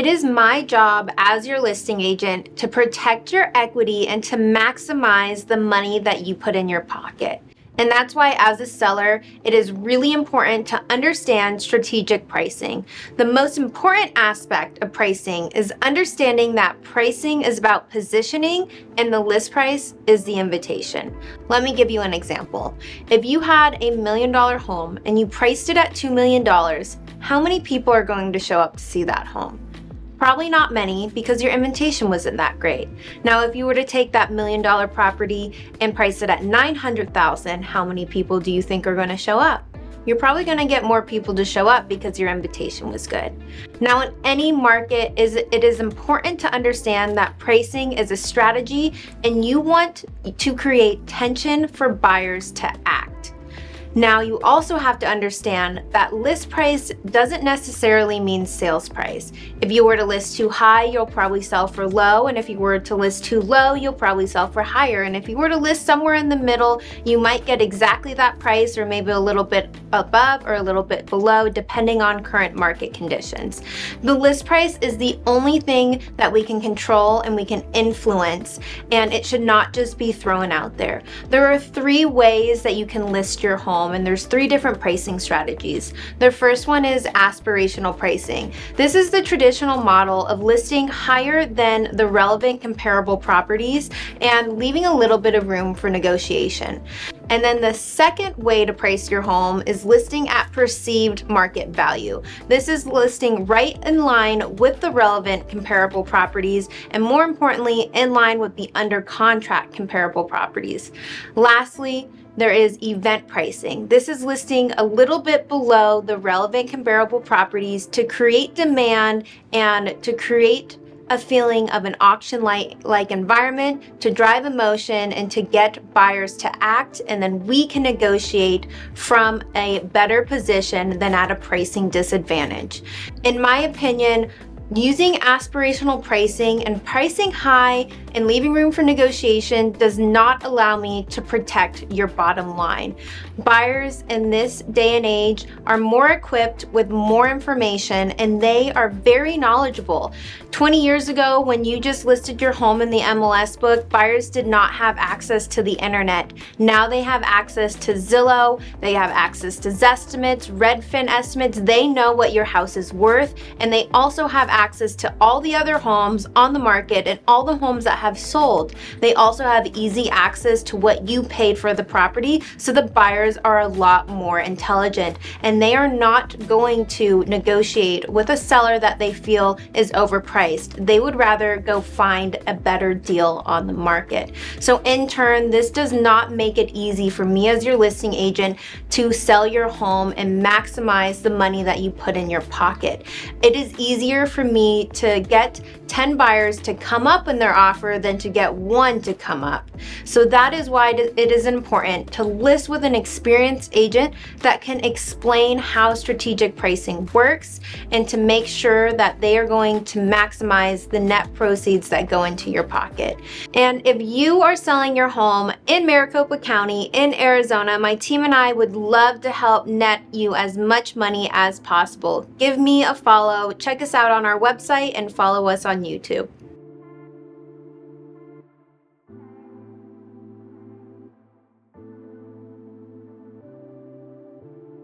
It is my job as your listing agent to protect your equity and to maximize the money that you put in your pocket. And that's why, as a seller, it is really important to understand strategic pricing. The most important aspect of pricing is understanding that pricing is about positioning and the list price is the invitation. Let me give you an example. If you had a $1 million home and you priced it at $2 million, how many people are going to show up to see that home? Probably not many, because your invitation wasn't that great. Now, if you were to take that $1 million property and price it at $900,000, how many people do you think are going to show up? You're probably going to get more people to show up because your invitation was good. Now, in any market, it is important to understand that pricing is a strategy, and you want to create tension for buyers to act. Now, you also have to understand that list price doesn't necessarily mean sales price. If you were to list too high, you'll probably sell for low, and if you were to list too low, you'll probably sell for higher. And if you were to list somewhere in the middle, you might get exactly that price, or maybe a little bit above or a little bit below, depending on current market conditions. The list price is the only thing that we can control and we can influence, and it should not just be thrown out there. There are 3 ways that you can list your home, and there's 3 different pricing strategies. The first one is aspirational pricing. This is the traditional model of listing higher than the relevant comparable properties and leaving a little bit of room for negotiation. And then the second way to price your home is listing at perceived market value. This is listing right in line with the relevant comparable properties, and more importantly, in line with the under contract comparable properties. Lastly, there is event pricing. This is listing a little bit below the relevant comparable properties to create demand and to create a feeling of an auction-like environment, to drive emotion and to get buyers to act, and then we can negotiate from a better position than at a pricing disadvantage. In my opinion, using aspirational pricing and pricing high and leaving room for negotiation does not allow me to protect your bottom line. Buyers in this day and age are more equipped with more information, and they are very knowledgeable. 20 years ago, when you just listed your home in the MLS book, buyers did not have access to the internet. Now they have access to Zillow, they have access to Zestimates, Redfin estimates. They know what your house is worth, and they also have access to all the other homes on the market and all the homes that have sold. They also have easy access to what you paid for the property, so the buyers are a lot more intelligent, and they are not going to negotiate with a seller that they feel is overpriced. They would rather go find a better deal on the market. So in turn, this does not make it easy for me as your listing agent to sell your home and maximize the money that you put in your pocket. It is easier for me to get 10 buyers to come up in their offer than to get 1 to come up. So that is why it is important to list with an experienced agent that can explain how strategic pricing works, and to make sure that they are going to maximize the net proceeds that go into your pocket. And if you are selling your home in Maricopa County in Arizona, my team and I would love to help net you as much money as possible. Give me a follow, check us out on our website, and follow us on YouTube.